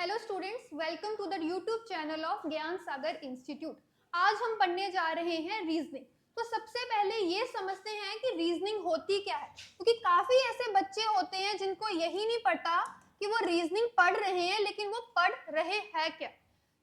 Hello students, welcome to the YouTube channel of Gyan Sagar institute. आज हम पढ़ने जा रहे हैं रीजनिंग। तो सबसे पहले ये समझते हैं कि रीजनिंग होती क्या है, क्योंकि काफी ऐसे बच्चे होते हैं जिनको यही नहीं पता कि वो रीजनिंग पढ़ रहे हैं, लेकिन वो पढ़ रहे हैं क्या।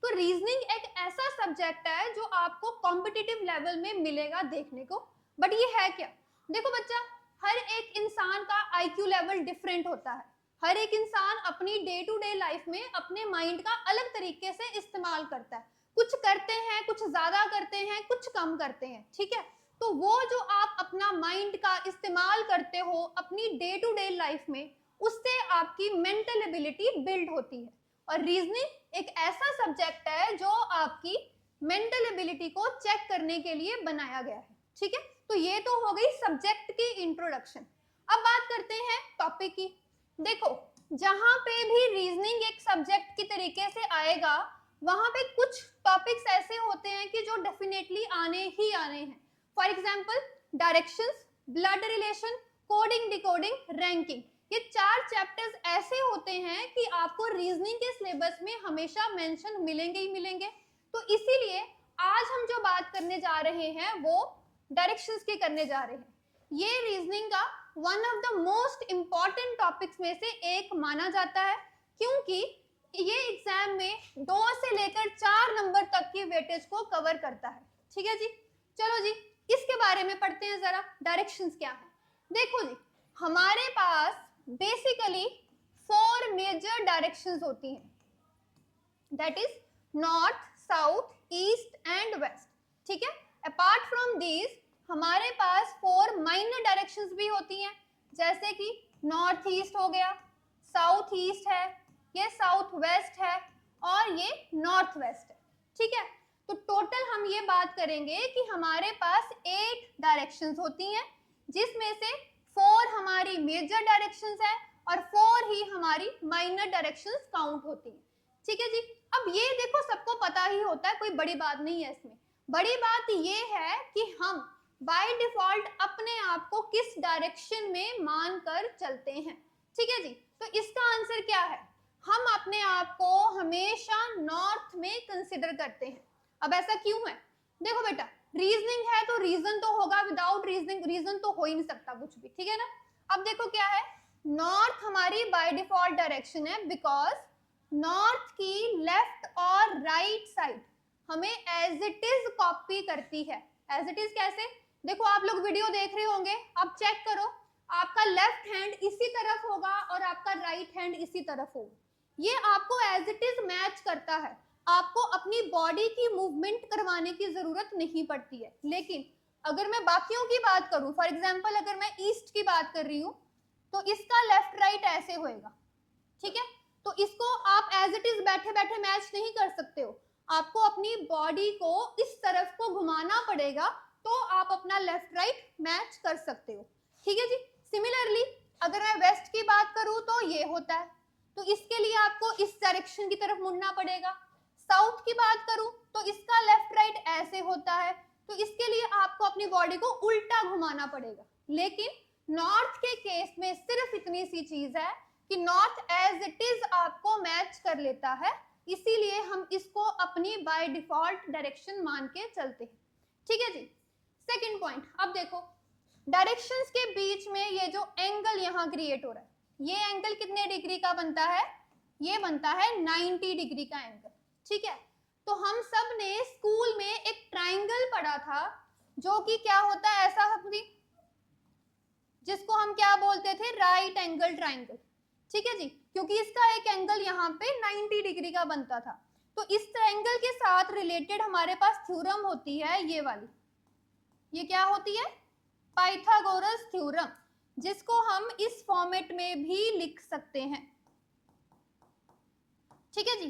तो रीजनिंग एक ऐसा सब्जेक्ट है जो आपको कॉम्पिटिटिव लेवल में मिलेगा देखने को। बट ये है क्या? देखो बच्चा, हर एक इंसान का आईक्यू लेवल डिफरेंट होता है। हर एक इंसान अपनी डे टू डे लाइफ में अपने माइंड का अलग तरीके से इस्तेमाल करता है। कुछ करते हैं, कुछ ज्यादा करते हैं, कुछ कम करते हैं, ठीक है। तो वो जो आप अपना माइंड का इस्तेमाल करते हो अपनी डे टू डे लाइफ में, उससे आपकी मेंटल एबिलिटी बिल्ड होती है। और रीजनिंग एक ऐसा सब्जेक्ट है जो आपकी मेंटल एबिलिटी को चेक करने के लिए बनाया गया है, ठीक है। तो ये तो हो गई सब्जेक्ट की इंट्रोडक्शन। अब बात करते हैं टॉपिक की। देखो, जहां पे भी रीजनिंग एक सब्जेक्ट की तरीके से आएगा, वहां पे कुछ टॉपिक्स ऐसे होते हैं कि जो डेफिनेटली आने ही आने हैं। For example, directions, blood relation, coding, decoding, ranking. ये 4 चैप्टर्स ऐसे होते हैं कि आपको रीजनिंग के सिलेबस में हमेशा मेंशन मिलेंगे ही मिलेंगे। तो इसीलिए आज हम जो बात करने जा रहे हैं वो डायरेक्शंस की करने जा रहे हैं। ये रीजनिंग का one of the most important topics में से एक माना जाता है, क्योंकि ये एग्जाम में 2 से लेकर 4 नंबर तक की वेटेज को कवर करता है, ठीक है जी। चलो जी, इसके बारे में पढ़ते हैं जरा, डायरेक्शंस क्या है। देखो जी, हमारे पास बेसिकली 4 मेजर डायरेक्शंस होती हैं, that is north, south, east and west, ठीक है। अपार्ट फ्रॉम दीज हमारे पास 4 माइनर डायरेक्शंस भी होती हैं, जैसे कि नॉर्थ ईस्ट हो गया, साउथ ईस्ट है, ये साउथ वेस्ट है और ये नॉर्थ वेस्ट है, ठीक है। तो टोटल हम ये बात करेंगे कि हमारे पास 8 डायरेक्शंस होती हैं, जिसमें से 4 हमारी मेजर डायरेक्शंस है और 4 ही हमारी माइनर डायरेक्शंस काउंट होती हैं, ठीक है जी। अब ये देखो, सबको पता ही होता है, कोई बड़ी बात नहीं है इसमें। बड़ी बात ये है कि हम बाय डिफॉल्ट अपने आप को किस डायरेक्शन में मानकर चलते हैं, ठीक है जी। तो इसका आंसर क्या है? हम अपने आप को हमेशा नॉर्थ में कंसिडर करते हैं। अब ऐसा क्यों है? देखो बेटा, रीजनिंग है तो रीजन तो होगा, विदाउट रीजनिंग रीजन तो हो ही नहीं सकता कुछ भी, ठीक है ना। अब देखो क्या है, नॉर्थ हमारी बाय डिफॉल्ट डायरेक्शन है, बिकॉज नॉर्थ की लेफ्ट और राइट साइड हमें एज इट इज कॉपी करती है। एज इट इज कैसे? देखो, आप लोग वीडियो देख रहे होंगे, आप चेक करो, आपका लेफ्ट हैंड इसी तरफ होगा और आपका राइट हैंड इसी तरफ होगा। ये आपको एज इट इज मैच करता है। आपको अपनी बॉडी की मूवमेंट करवाने की जरूरत नहीं पड़ती है। लेकिन अगर मैं बाकियों की बात करूं, फॉर एग्जाम्पल अगर मैं ईस्ट की बात कर रही हूं, तो इसका लेफ्ट राइट ऐसे होएगा, ठीक है। तो इसको आप एज इट इज बैठे बैठे मैच नहीं कर सकते हो, आपको अपनी बॉडी को इस तरफ को घुमाना पड़ेगा, तो आप अपना लेफ्ट राइट मैच कर सकते हो, ठीक है जी। सिमिलरली अगर मैं वेस्ट की बात करूं तो ये होता है, तो इसके लिए आपको इस डायरेक्शन की तरफ मुड़ना पड़ेगा। साउथ की बात करूं तो इसका लेफ्ट राइट ऐसे होता है, तो इसके लिए आपको अपनी बॉडी को उल्टा घुमाना पड़ेगा। लेकिन नॉर्थ के केस में सिर्फ इतनी सी चीज है कि नॉर्थ एज इट इज आपको मैच कर लेता है, इसीलिए हम इसको अपनी बाय डिफॉल्ट डायरेक्शन मान के चलते हैं, ठीक है जी। सेकंड पॉइंट, अब देखो, डायरेक्शंस के बीच में ये जो एंगल यहाँ क्रिएट हो रहा है, ये एंगल कितने डिग्री का बनता है? ये बनता है 90 डिग्री का एंगल, ठीक है। तो हम सब ने स्कूल में एक ट्राइंगल पढ़ा था, जो कि क्या होता है, ऐसा अपनी, जिसको हम क्या बोलते थे, राइट एंगल ट्राइंगल, ठीक है जी। क्योंकि इसका एक एंगल यहाँ पे 90 डिग्री का बनता था। तो इस ट्राइंगल के साथ रिलेटेड हमारे पास थ्योरम होती है ये वाली। ये क्या होती है? पाइथागोरस थ्योरम, जिसको हम इस फॉर्मेट में भी लिख सकते हैं, ठीक है जी।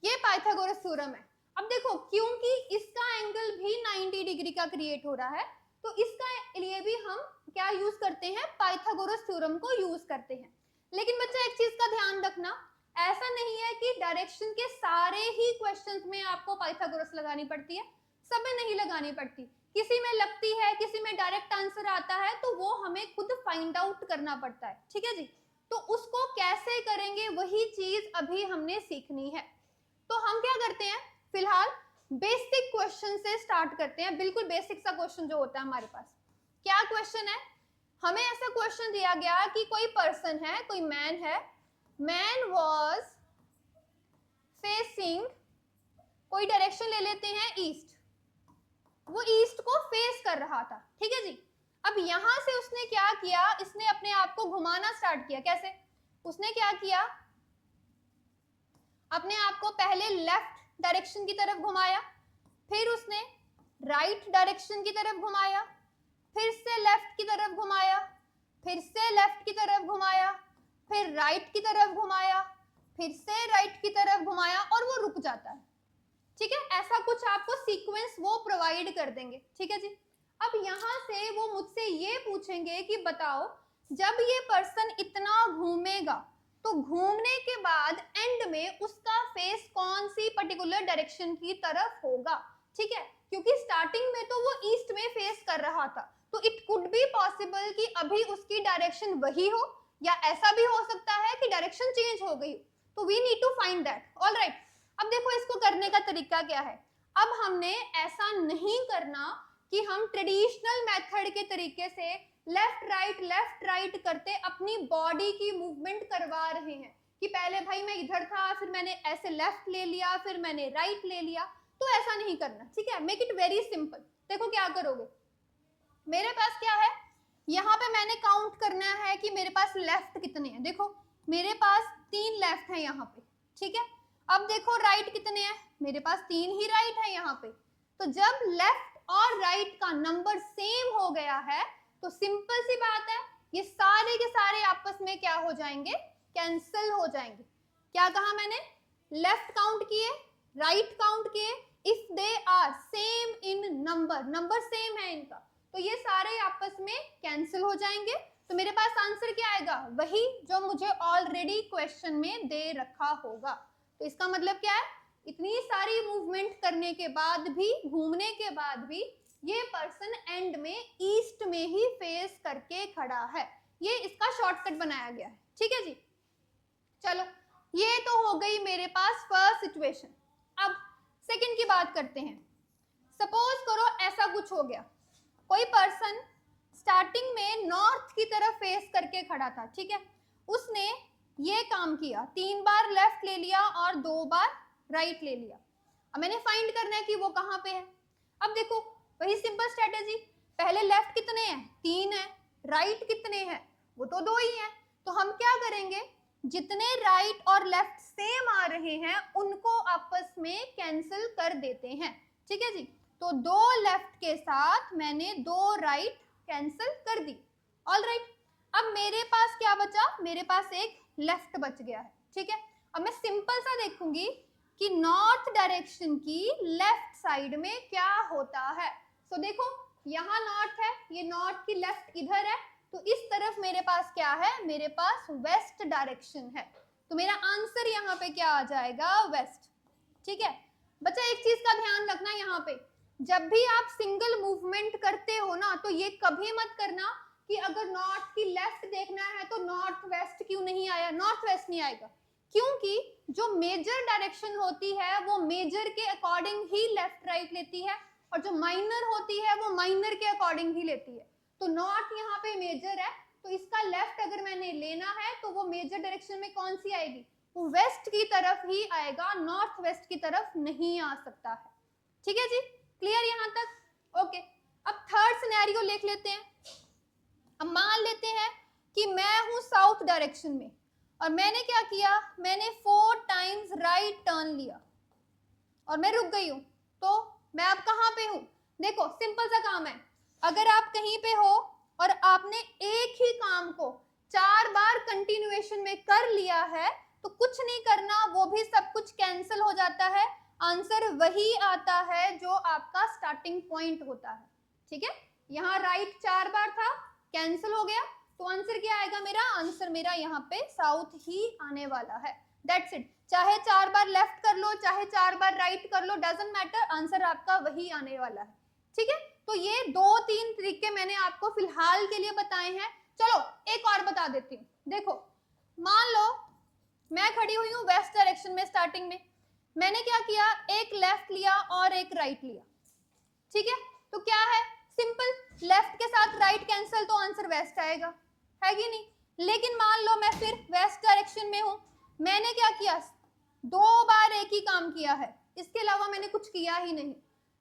ये पाइथागोरस थ्योरम है। अब देखो, क्योंकि इसका एंगल भी 90 डिग्री का क्रिएट हो रहा है, तो इसका लिए भी हम क्या यूज करते हैं? पाइथागोरस थ्योरम को यूज करते हैं। लेकिन बच्चा, एक चीज का ध्यान रखना, ऐसा नहीं है कि डायरेक्शन के सारे ही क्वेश्चंस में आपको पाइथागोरस लगानी पड़ती है, सब में नहीं लगानी पड़ती। किसी में लगती है, किसी में डायरेक्ट आंसर आता है, तो वो हमें खुद फाइंड आउट करना पड़ता है, ठीक है जी। तो उसको कैसे करेंगे वही चीज अभी हमने सीखनी है। तो हम क्या करते हैं, फिलहाल बेसिक क्वेश्चन से स्टार्ट करते हैं, बिल्कुल बेसिक सा क्वेश्चन जो होता है हमारे पास। क्या क्वेश्चन है, हमें ऐसा क्वेश्चन दिया गया कि कोई पर्सन है, कोई मैन है, मैन वॉज फेसिंग, कोई डायरेक्शन ले लेते हैं ईस्ट, वो ईस्ट को फेस कर रहा था, ठीक है जी। अब यहां से उसने क्या किया, इसने अपने आप को घुमाना स्टार्ट किया। कैसे, उसने क्या किया, अपने आप को पहले लेफ्ट डायरेक्शन की तरफ घुमाया, फिर उसने राइट डायरेक्शन की तरफ घुमाया, फिर से लेफ्ट की तरफ घुमाया, फिर से लेफ्ट की तरफ घुमाया, फिर राइट की तरफ घुमाया, फिर से राइट की तरफ घुमाया, और वो रुक जाता है, ठीक है। ऐसा कुछ आपको सीक्वेंस वो प्रोवाइड कर देंगे, ठीक है जी। अब यहां से वो मुझसे ये पूछेंगे कि बताओ जब ये पर्सन इतना घूमेगा तो घूमने के बाद एंड में उसका फेस कौन सी पर्टिकुलर डायरेक्शन की तरफ होगा, ठीक है। क्योंकि स्टार्टिंग में तो वो ईस्ट में फेस कर रहा था, तो इट कुड बी पॉसिबल कि अभी उसकी डायरेक्शन वही हो, या ऐसा भी हो सकता है कि डायरेक्शन चेंज हो गई। तो we need to find that, alright. अब देखो इसको करने का तरीका क्या है। अब हमने ऐसा नहीं करना कि हम ट्रेडिशनल मेथड के तरीके से लेफ्ट राइट करते अपनी बॉडी की मूवमेंट करवा रहे हैं, कि पहले भाई मैं इधर था, फिर मैंने ऐसे लेफ्ट ले लिया, फिर मैंने राइट ले लिया। तो ऐसा नहीं करना, ठीक है। Make it very simple. देखो क्या करोगे, मेरे पास क्या है, यहाँ पे मैंने काउंट करना है कि मेरे पास लेफ्ट कितने हैं। देखो मेरे पास 3 लेफ्ट है यहाँ पे, ठीक है। अब देखो राइट कितने हैं, मेरे पास 3 ही राइट है यहाँ पे। तो जब लेफ्ट और राइट का नंबर सेम हो गया है तो सिंपल सी बात है, ये सारे के सारे आपस में क्या हो जाएंगे, कैंसिल हो जाएंगे। क्या कहा मैंने, लेफ्ट काउंट किए, राइट काउंट किए, if they are same in number, number same है इनका, तो ये सारे आपस में कैंसिल हो जाएंगे। तो मेरे पास आंसर क्या आएगा, वही जो मुझे ऑलरेडी क्वेश्चन में दे रखा होगा। तो इसका मतलब क्या है, इतनी सारी मूवमेंट करने के बाद भी, घूमने के बाद भी, ये पर्सन एंड में ईस्ट में ही फेस करके खड़ा है। ये इसका शॉर्टकट बनाया गया है, ठीक है जी। चलो ये तो हो गई मेरे पास फर्स्ट सिचुएशन। अब सेकंड की बात करते हैं। सपोज करो ऐसा कुछ हो गया, कोई पर्सन स्टार्टिंग में नॉर्थ की तरफ फेस करके खड़ा था, ठीक है। उसने ये काम किया, 3 बार लेफ्ट ले लिया और 2 बार राइट ले लिया। अब मैंने फाइंड करना है कि वो कहाँ पे है। अब देखो वही सिंपल स्ट्रेटेजी, पहले लेफ्ट कितने हैं, 3 है, राइट कितने हैं, वो तो 2 ही हैं। तो हम क्या करेंगे, जितने राइट और लेफ्ट सेम आ रहे हैं उनको आपस में कैंसिल कर देते हैं, ठीक है जी। तो 2 लेफ्ट के साथ मैंने 2 राइट कैंसिल कर दी, ऑल राइट। अब मेरे पास क्या बचा, मेरे पास एक लेफ्ट बच गया है, ठीक है। अब मैं सिंपल सा देखूंगी कि नॉर्थ डायरेक्शन की लेफ्ट साइड में क्या होता है। सो देखो यहाँ नॉर्थ है, ये नॉर्थ की लेफ्ट इधर है, तो इस तरफ मेरे पास क्या है, मेरे पास वेस्ट डायरेक्शन है। तो मेरा आंसर यहाँ पे क्या आ जाएगा, वेस्ट, ठीक है। बच्चा एक चीज का ध्यान रखना, यहाँ पे जब भी आप सिंगल मूवमेंट करते हो ना, तो ये कभी मत करना कि अगर नॉर्थ की लेफ्ट देखना है तो नॉर्थ वेस्ट क्यों नहीं आया, नॉर्थ वेस्ट नहीं आएगा। क्योंकि जो मेजर डायरेक्शन होती है वो मेजर के अकॉर्डिंग ही लेफ्ट राइट लेती है, और जो माइनर होती है वो माइनर के अकॉर्डिंग ही लेती है। तो नॉर्थ यहाँ पे मेजर है, तो इसका लेफ्ट अगर मैंने लेना है तो वो मेजर डायरेक्शन में कौन सी आएगी, वो वेस्ट की तरफ ही आएगा, नॉर्थ वेस्ट की तरफ नहीं आ सकता है, ठीक है जी। क्लियर यहाँ तक, ओके। अब थर्ड सिनेरियो लिख लेते हैं। अब मान लेते हैं कि मैं हूं साउथ डायरेक्शन में और मैंने क्या किया, मैंने 4 टाइम्स राइट टर्न लिया और मैं रुक गई हूं। तो मैं अब कहां पे हूं, देखो सिंपल सा काम है, अगर आप कहीं पे हो और आपने एक ही काम को 4 बार कंटिन्यूएशन में कर लिया है तो कुछ नहीं करना, वो भी सब कुछ कैंसिल हो जाता है, आंसर वही आता है जो आपका स्टार्टिंग पॉइंट होता है, ठीक है। यहाँ राइट 4 बार था, कैंसिल हो गया, तो आंसर क्या आएगा मेरा, आंसर मेरा यहाँ पे साउथ ही आने वाला है, दैट्स इट। चाहे 4 बार लेफ्ट कर लो, चाहे 4 बार राइट कर लो, डजंट मैटर, आंसर आपका वही आने वाला है, ठीक है। तो ये 2-3 तरीके मैंने आपको फिलहाल के लिए बताए हैं। चलो एक और बता देती हूँ। देखो मान लो मैं खड़ी हुई हूँ वेस्ट डायरेक्शन में, स्टार्टिंग में मैंने क्या किया, एक लेफ्ट लिया और एक राइट लिया, ठीक है। तो क्या है, सिंपल, लेफ्ट के साथ राइट कैंसिल, तो आंसर वेस्ट आएगा, है कि नहीं। लेकिन मान लो मैं फिर वेस्ट डायरेक्शन में हूं, मैंने क्या किया, 2 बार एक ही काम किया है, इसके अलावा मैंने कुछ किया ही नहीं।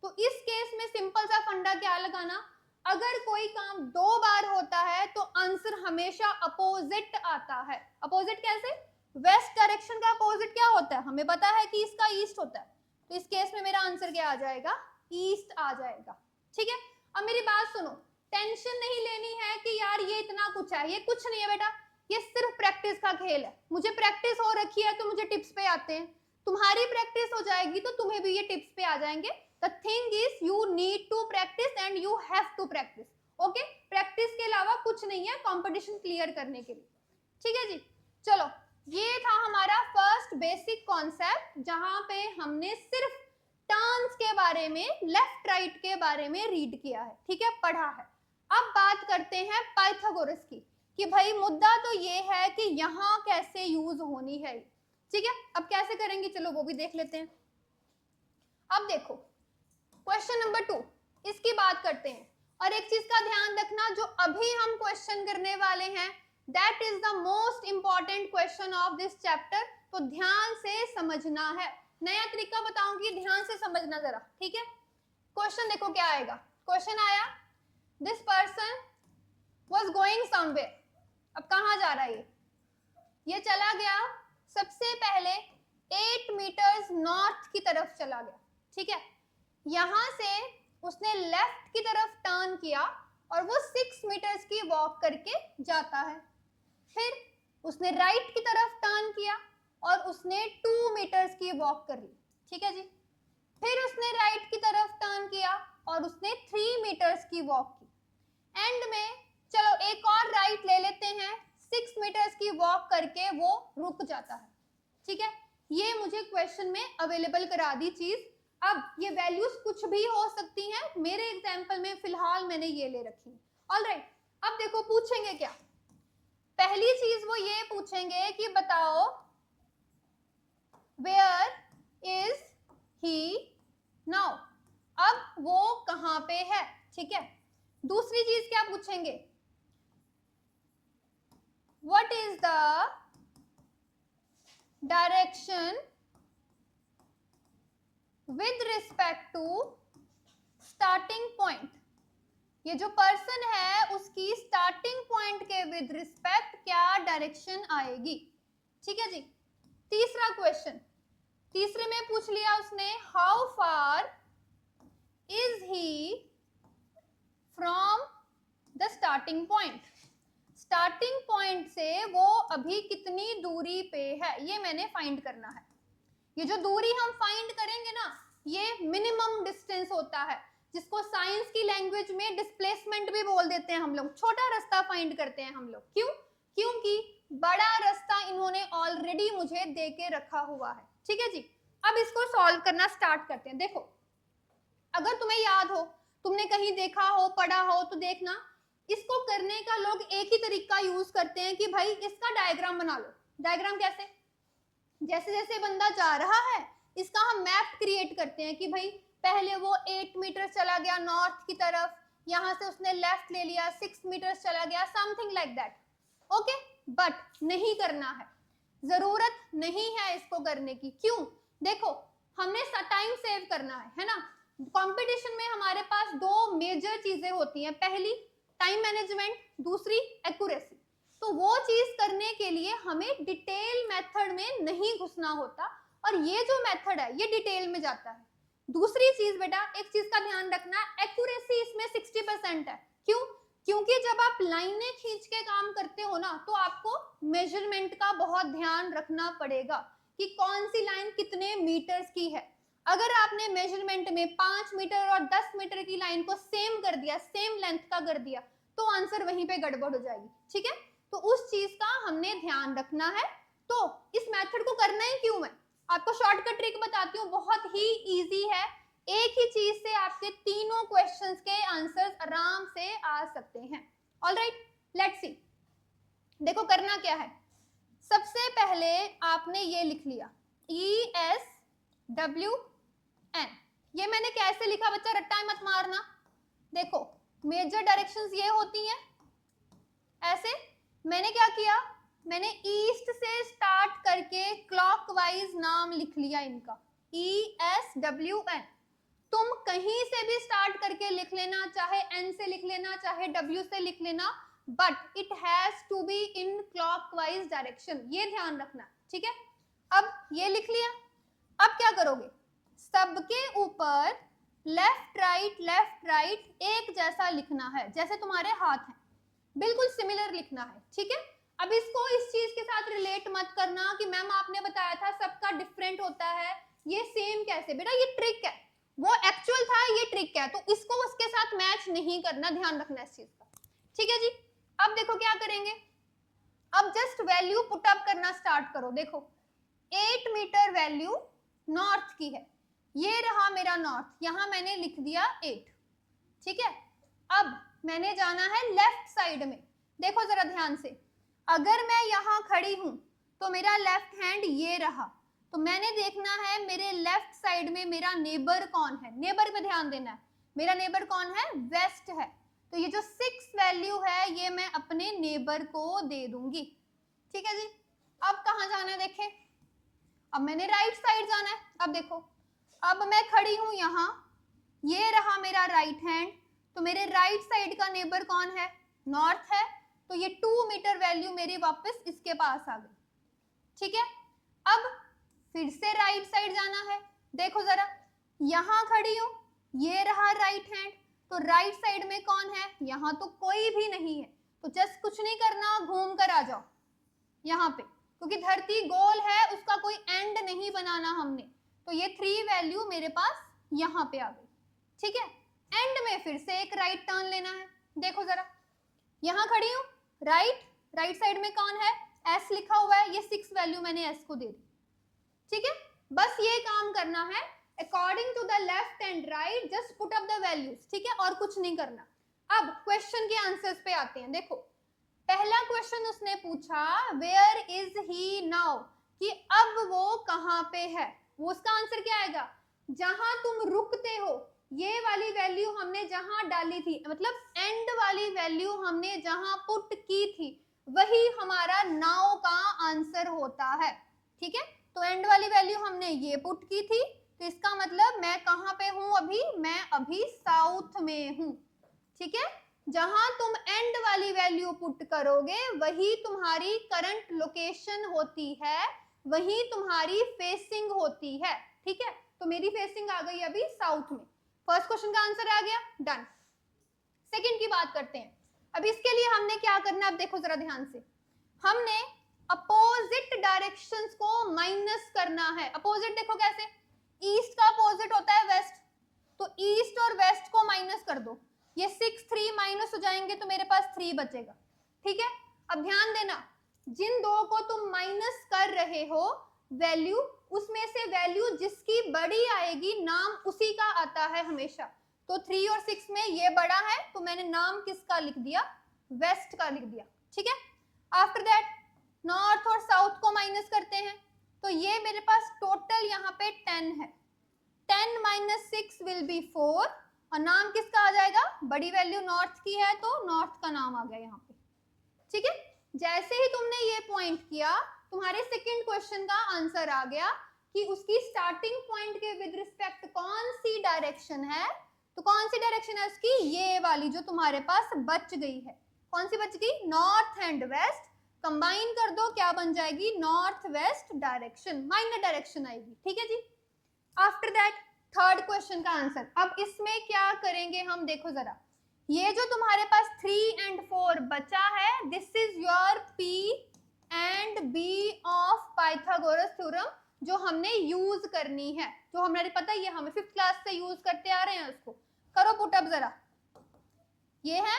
तो इस केस में सिंपल सा फंडा क्या लगाना, अगर कोई काम 2 बार होता है तो आंसर हमेशा अपोजिट आता है। अपोजिट कैसे, वेस्ट डायरेक्शन का अपोजिट क्या होता है, हमें पता है कि इसका ईस्ट होता है, तो इस केस में मेरा आंसर क्या आ जाएगा, ईस्ट आ जाएगा, ठीक है। अब मेरी बात सुनो, टेंशन नहीं लेनी है कि यार ये इतना कुछ है, ये कुछ नहीं है बेटा, ये सिर्फ प्रैक्टिस का खेल है। मुझे प्रैक्टिस हो रखी है तो मुझे टिप्स पे आते हैं, तुम्हारी प्रैक्टिस हो जाएगी तो तुम्हें भी ये टिप्स पे आ जाएंगे। The thing is you need to practise and you have to practise, okay. Practice के अलावा कुछ नहीं है कंपटीशन क्लियर करने के लिए, ठीक है जी। चलो, ये था हमारा फर्स्ट बेसिक कॉन्सेप्ट, जहां पे हमने सिर्फ टर्न्स के बारे में, लेफ्ट राइट के बारे में रीड किया है, ठीक है, पढ़ा है। अब बात करते हैं पाइथागोरस की, कि भाई मुद्दा तो ये है कि यहाँ कैसे यूज होनी है, ठीक है। अब कैसे करेंगे, चलो वो भी देख लेते हैं। अब देखो क्वेश्चन नंबर 2, इसकी बात करते हैं। और एक चीज का ध्यान रखना, जो अभी हम क्वेश्चन करने वाले हैं, that is the most important question of this chapter, तो ध्यान से समझना है। नया तरीका बताऊंगी, ध्यान से समझना जरा, ठीक है। क्वेश्चन देखो क्या आएगा, क्वेश्चन आया, this person was going somewhere. अब कहाँ जा रहा है ये चला गया सबसे पहले 8 मीटर्स नॉर्थ की तरफ चला गया, ठीक है। यहां से उसने लेफ्ट की तरफ टर्न किया और वो 6 मीटर्स की वॉक करके जाता है। फिर उसने राइट की तरफ टर्न किया और उसने 2 मीटर्स की वॉक कर ली, ठीक है जी। फिर उसने राइट की तरफ टर्न किया और उसने 3 मीटर्स की वॉक की। एंड में चलो एक और राइट ले लेते हैं, 6 मीटर्स की वॉक करके वो रुक जाता है, ठीक है। ये मुझे क्वेश्चन में अवेलेबल करा दी चीज। अब ये वैल्यूज कुछ भी हो सकती हैं, मेरे एग्जांपल में फिलहाल मैंने ये ले रखी है, ऑलराइट। अब देखो पूछेंगे क्या, पहली चीज वो ये पूछेंगे कि बताओ वेयर इज ही नाउ, अब वो कहां पे है, ठीक है। दूसरी चीज क्या पूछेंगे, what is the direction with respect to starting point, ये जो पर्सन है उसकी स्टार्टिंग पॉइंट के विद रिस्पेक्ट क्या डायरेक्शन आएगी, ठीक है जी। तीसरा क्वेश्चन, तीसरे में पूछ लिया उसने, how far is he from the starting point, starting point से वो अभी कितनी दूरी पे है, ये मैंने फाइंड करना है। ये जो दूरी हम फाइंड करेंगे ना, ये मिनिमम डिस्टेंस होता है, जिसको साइंस की लैंग्वेज में डिस्प्लेसमेंट भी बोल देते हैं हम लोग। छोटा रास्ता फाइंड करते हैं हम लोग, क्यों, क्योंकि बड़ा रास्ता इन्होंने ऑलरेडी मुझे दे के रखा हुआ है, ठीक है जी। अब इसको सॉल्व करना स्टार्ट करते हैं। देखो अगर तुम्हें याद हो, तुमने कहीं देखा हो, पढ़ा हो, तो देखना इसको करने का लोग एक ही तरीका यूज करते हैं कि भाई इसका डायग्राम बना लो। डायग्राम कैसे, जैसे जैसे बंदा जा रहा है इसका हम मैप क्रिएट करते हैं कि भाई पहले वो 8 मीटर चला गया नॉर्थ की तरफ, यहां से उसने लेफ्ट ले लिया, 6 मीटर चला गया, something like that, okay. But नहीं करना है, जरूरत नहीं है इसको करने की। क्यों, देखो हमने टाइम सेव करना है ना। कंपटीशन में हमारे पास 2 मेजर चीजें होती हैं, पहली टाइम मैनेजमेंट, दूसरी एक्यूरेसी। तो वो चीज करने के लिए हमें डिटेल मेथड में नहीं घुसना होता, और ये जो मेथड है ये डिटेल में जाता है। दूसरी चीज बेटा, एक चीज का ध्यान रखना, एक्यूरेसी इसमें 60% है। क्यों, क्योंकि जब आप लाइनें खींच के काम करते हो ना, तो आपको मेजरमेंट का बहुत ध्यान रखना पड़ेगा कि कौन सी लाइन कितने मीटर्स की है। अगर आपने मेजरमेंट में 5 मीटर और 10 मीटर की लाइन को सेम कर दिया, सेम लेंथ का कर दिया, तो आंसर वहीं पे गड़बड़ हो जाएगी, ठीक है। तो उस चीज का हमने ध्यान रखना है। तो इस मेथड को करना ही क्यों, मैं आपको शॉर्टकट ट्रिक बताती हूँ, बहुत ही इजी है। एक ही चीज से आपके तीनों क्वेश्चंस के आंसर्स आराम से आ सकते हैं। Alright, let's see. देखो करना क्या है, सबसे पहले आपने ये लिख लिया ESWN। ये मैंने कैसे लिखा बच्चा, रट्टा मत मारना। देखो मेजर डायरेक्शंस ये होती हैं ऐसे। मैंने क्या किया, मैंने ईस्ट से स्टार्ट करके क्लॉकवाइज नाम लिख लिया इनका, ESWN। तुम कहीं से भी स्टार्ट करके लिख लेना, चाहे N से लिख लेना, चाहे W से लिख लेना, but it has to be in clockwise direction, ये ध्यान रखना, ठीक है। अब ये लिख लिया, अब क्या करोगे, सबके ऊपर लेफ्ट राइट एक जैसा लिखना है, जैसे तुम्हारे हाथ हैं बिल्कुल सिमिलर लिखना है, ठीक है। अब इसको इस चीज के साथ रिलेट मत करना कि मैम आपने बताया था सबका डिफरेंट होता है, ये सेम कैसे, बेटा ये ट्रिक है, वो एक्चुअल था ये ट्रिक है, तो इसको उसके साथ मैच नहीं करना, ध्यान रखना इस चीज का, ठीक है जी। अब देखो क्या करेंगे, अब जस्ट वैल्यू पुट अप करना स्टार्ट करो। देखो 8 मीटर वैल्यू नॉर्थ की है, ये रहा मेरा नॉर्थ, यहां मैंने लिख दिया 8, ठीक है। अब मैंने जाना है लेफ्ट साइड में, देखो जरा ध्यान से, अगर मैं यहां खड़ी हूं तो मेरा लेफ्ट हैंड ये रहा, तो मैंने देखना है मेरे लेफ्ट साइड में मेरा नेबर कौन है, नेबर पे ध्यान देना है, मेरा नेबर कौन है, वेस्ट है, तो ये जो 6 वैल्यू है ये मैं अपने नेबर को दे दूंगी, ठीक है जी। अब कहां जाना है देखें, अब मैंने राइट साइड जाना है। अब देखो, अब मैं खड़ी हूं यहां, ये रहा मेरा राइट हैंड, तो मेरे राइट साइड का नेबर कौन है, नॉर्थ है, तो ये 2 मीटर वैल्यू मेरी वापस इसके पास आ गई, ठीक है। अब फिर से राइट साइड जाना है, देखो जरा यहां खड़ी हूं, ये रहा राइट हैंड, तो राइट साइड में कौन है, यहां तो कोई भी नहीं है, तो जस्ट कुछ नहीं करना, घूम कर आ जाओ यहाँ पे, क्योंकि धरती गोल है, उसका कोई एंड नहीं बनाना हमने, तो ये 3 वैल्यू मेरे पास यहाँ पे आ गई, ठीक है। एंड में फिर से एक राइट टर्न लेना है, देखो जरा यहाँ खड़ी हूँ, राइट साइड में कौन है, S लिखा हुआ है, ये 6 वैल्यू मैंने S को दे दी, ठीक है। बस ये काम करना है, according to the left and right just put up the values, ठीक है, और कुछ नहीं करना। अब क्वेश्चन के आंसर्स पे आते हैं। देखो पहला क्वेश्चन उसने पूछा वेयर इज ही नाउ, कि अब वो कहां पे है, वो उसका आंसर क्या आएगा, जहां तुम रुकते हो, ये वाली वैल्यू हमने जहां डाली थी, मतलब एंड वाली वैल्यू हमने जहां पुट की थी, वही हमारा नाउ का आंसर होता है, ठीक है। तो एंड वाली वैल्यू हमने ये पुट की थी, तो इसका मतलब मैं कहां पे हूं अभी, मैं अभी साउथ में हूं, ठीक है। जहां तुम एंड वाली वैल्यू पुट करोगे वही तुम्हारी करंट लोकेशन होती है, वही तुम्हारी फेसिंग होती है, ठीक है। तो मेरी फेसिंग आ गई अभी साउथ में, फर्स्ट क्वेश्चन का आंसर आ गया, डन। सेकंड की बात करते हैं। अब इसके लिए हमने क्या करना, अब देखो जरा ध्यान से, हमने अपोजिट डायरेक्शंस को माइनस करना है। अपोजिट देखो कैसे, ईस्ट का अपोजिट होता है वेस्ट, तो ईस्ट और वेस्ट को माइनस कर दो, ये 6 3 माइनस हो जाएंगे, तो मेरे पास 3 बचेगा, ठीक है। अब ध्यान देना, जिन दो को तुम माइनस कर रहे हो वैल्यू, उसमें से वैल्यू जिसकी बड़ी आएगी नाम उसी का आता है हमेशा, तो 3 और 6 में ये बड़ा है, तो मैंने नाम किसका लिख दिया, वेस्ट का लिख दिया, ठीक है। आफ्टर दैट नॉर्थ और साउथ को माइनस करते हैं, तो ये मेरे पास टोटल यहाँ पे 10 है, 10 माइनस 6 विल बी 4, और नाम किसका आ जाएगा, बड़ी वैल्यू नॉर्थ की है, तो नॉर्थ का नाम आ गया यहाँ पे, ठीक है। जैसे ही तुमने ये पॉइंट किया, तुम्हारे सेकंड क्वेश्चन का आंसर आ गया कि उसकी स्टार्टिंग पॉइंट के विद रिस्पेक्ट कौन सी डायरेक्शन है, तो कौन सी डायरेक्शन है उसकी, ये वाली जो तुम्हारे पास बच गई है, कौन सी बच गई, नॉर्थ एंड वेस्ट, कंबाइन कर दो क्या बन जाएगी, north west direction, minor direction आएगी, ठीक है जी। आफ्टर दैट थर्ड क्वेश्चन का आंसर, अब इसमें क्या करेंगे हम, देखो जरा, ये जो तुम्हारे पास 3 and 4 बचा है, this is your P and B of Pythagoras theorem, जो हमने यूज करनी है, जो हमारे पता है, ये हमें 5th क्लास से यूज करते आ रहे हैं, उसको करो पुट अप जरा। ये है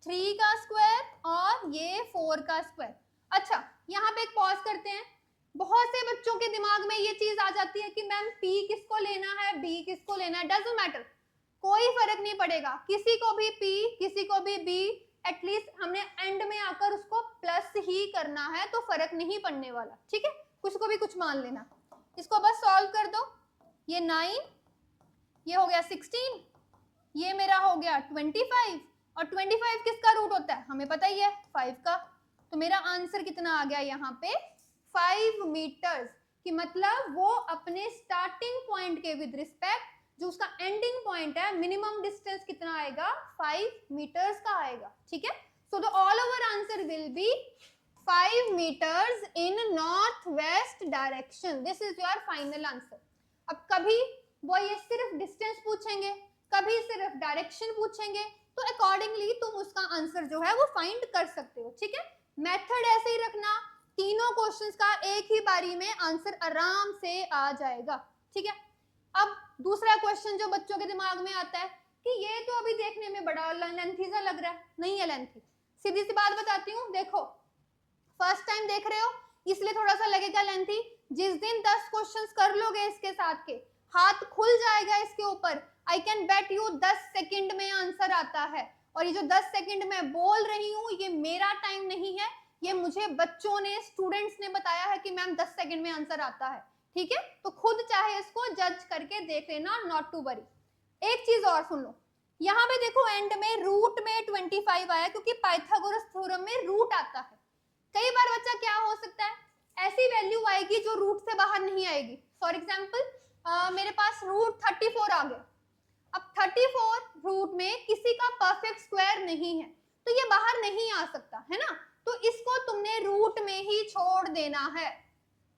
3 का स्क्वायर और ये 4 का स्क्वायर। अच्छा यहाँ पे एक पॉज करते हैं, बहुत से बच्चों के दिमाग में ये चीज आ जाती है कि मैम P किसको लेना है, B किसको लेना है, डजंट मैटर, कोई फर्क नहीं पड़ेगा, किसी को भी P किसी को भी B, एटलीस्ट हमने एंड में आकर उसको प्लस ही करना है, तो फर्क नहीं पड़ने वाला, ठीक है। कुछ को भी कुछ मान लेना। इसको बस सॉल्व कर दो, ये 9, ये हो गया 16, ये मेरा हो गया 25, और 25 किसका रूट होता है हमें पता ही है, 5 का। तो मेरा आंसर कितना आ गया यहाँ पे 5 मीटर्स, कि मतलब वो अपने स्टार्टिंग पॉइंट के विद रिस्पेक्ट जो उसका एंडिंग पॉइंट है, मिनिमम डिस्टेंस कितना आएगा 5 मीटर्स का आएगा, ठीक है। So the all over answer will be 5 meters in northwest direction. This is your final answer. अब कभी वो ये सिर्फ डिस्टेंस पूछेंगे, कभी सिर्फ डायरेक्शन पूछेंगे, तो अकॉर्डिंगली तुम उसका आंसर जो है वो फाइंड कर सकते हो, ठीक है। मेथड ऐसे ही रखना, तीनों क्वेश्चंस का एक ही बारी में आंसर आराम से आ जाएगा, ठीक है। अब दूसरा क्वेश्चन जो बच्चों के दिमाग में आता है कि ये तो अभी देखने में बड़ा लेंथी सा लग रहा है, नहीं है लेंथी। सीधी सी बात बताती हूँ, देखो फर्स्ट टाइम देख रहे हो इसलिए थोड़ा सा लगेगा लेंथी, जिस दिन 10 क्वेश्चंस कर लोगे इसके साथ के, हाथ खुल जाएगा इसके ऊपर, I can bet you 10 second में आंसर आता है। और ये जो 10 सेकंड मैं बोल रही हूँ ये मेरा टाइम नहीं है, ये मुझे बच्चों ने, स्टूडेंट्स ने बताया है कि मैम 10 सेकंड में आंसर आता है, ठीक है। तो खुद चाहे इसको जज करके देख लेना, नॉट टू वरी। एक चीज और सुन लो, यहाँ पे देखो एंड में रूट में 25 आया, क्योंकि पाइथागोरस थ्योरम में रूट आता है। कई बार बच्चा क्या हो सकता है, ऐसी वैल्यू आएगी जो रूट से बाहर नहीं आएगी। फॉर एग्जाम्पल मेरे पास रूट 34 आ गया, अब 34 रूट में किसी का परफेक्ट स्क्वायर नहीं है, तो ये बाहर नहीं आ सकता है ना, तो इसको तुमने रूट में ही छोड़ देना है,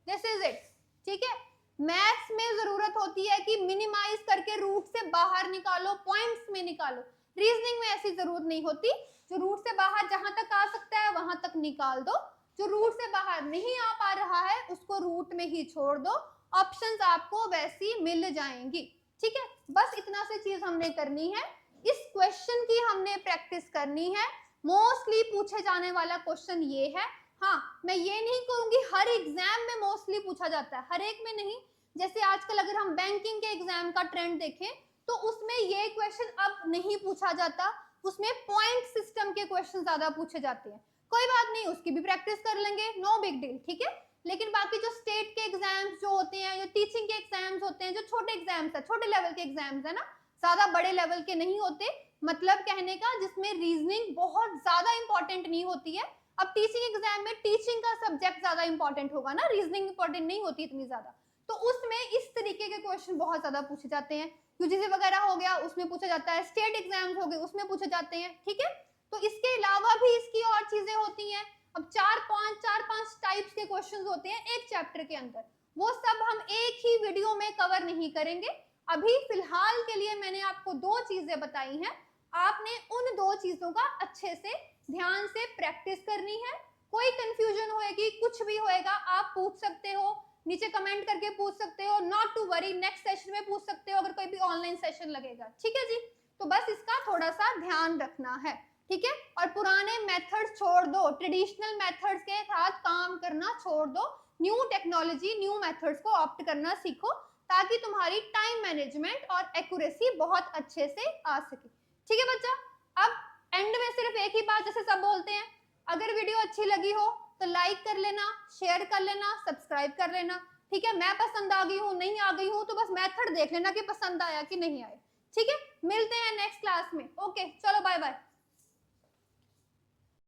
दिस इज इट, ठीक है। मैथ्स में जरूरत होती है कि मिनिमाइज करके रूट से बाहर निकालो, पॉइंट्स में निकालो, रीजनिंग में ऐसी जरूरत नहीं होती, जो रूट से बाहर जहां तक आ सकता है वहां तक निकाल दो, जो रूट से बाहर नहीं आ पा रहा है उसको रूट में ही छोड़ दो, ऑप्शंस आपको वैसी मिल जाएंगी, ठीक है। बस इतना सी चीज हमने करनी है, इस क्वेश्चन की हमने प्रैक्टिस करनी है। मोस्टली पूछे जाने वाला क्वेश्चन ये है। हाँ, मैं ये नहीं कहूंगी हर एग्जाम में मोस्टली पूछा जाता है, हर एक में नहीं। जैसे आजकल अगर हम बैंकिंग के एग्जाम का ट्रेंड देखें तो उसमें ये क्वेश्चन अब नहीं पूछा जाता, उसमें पॉइंट सिस्टम के क्वेश्चन ज्यादा पूछे जाते हैं। कोई बात नहीं, उसकी भी प्रैक्टिस कर लेंगे, नो बिग डील, ठीक है। लेकिन बाकी जो स्टेट के एग्जाम्स जो होते हैं, जो टीचिंग के एग्जाम्स होते हैं, जो छोटे एग्जाम्स है, छोटे लेवल के एग्जाम्स है ना, ज्यादा बड़े लेवल के नहीं होते, मतलब कहने का जिसमें रीजनिंग बहुत ज्यादा इंपॉर्टेंट नहीं होती है। अब टीचिंग एग्जाम में टीचिंग का सब्जेक्ट ज्यादा इंपॉर्टेंट होगा ना, रीजनिंग इंपॉर्टेंट नहीं होती इतनी ज्यादा, तो उसमें इस तरीके के क्वेश्चन बहुत ज्यादा पूछे जाते हैं। यूजीसी वगैरह हो गया उसमें पूछा जाता है, स्टेट एग्जाम्स हो गए उसमें पूछे जाते हैं, ठीक है। तो इसके अलावा भी इसकी और चीजें होती हैं। अब 4-5 टाइप्स के क्वेश्चंस होते हैं एक चैप्टर के अंदर, वो सब हम एक ही वीडियो में कवर नहीं करेंगे। अभी फिलहाल के लिए मैंने आपको 2 चीजें बताई हैं, आपने उन 2 चीजों का अच्छे से ध्यान से प्रैक्टिस करनी है। कोई कंफ्यूजन होएगी, कुछ भी होएगा, आप पूछ सकते हो, नीचे कमेंट करके पूछ सकते हो, not to worry, next session में पूछ सकते हो अगर कोई भी ऑनलाइन सेशन लगेगा, ठीक है जी। तो बस इसका थोड़ा सा ध्यान रखना है, ठीक है। और पुराने मेथड्स छोड़ दो, ट्रेडिशनल मेथड्स के साथ काम करना छोड़ दो, न्यू टेक्नोलॉजी, न्यू मेथड्स को ऑप्ट करना सीखो, ताकि तुम्हारी टाइम मैनेजमेंट और एक्यूरेसी बहुत अच्छे से आ सके, ठीक है बच्चा। अब एंड में सिर्फ एक ही बात जैसे सब बोलते हैं, अगर वीडियो अच्छी लगी हो तो लाइक कर लेना, शेयर कर लेना, सब्सक्राइब कर लेना, ठीक है। मैं पसंद आ गई हूँ, नहीं आ गई हूँ तो बस मेथड देख लेना कि पसंद आया कि नहीं आया, ठीक है। मिलते हैं नेक्स्ट क्लास में, ओके, चलो बाय बाय।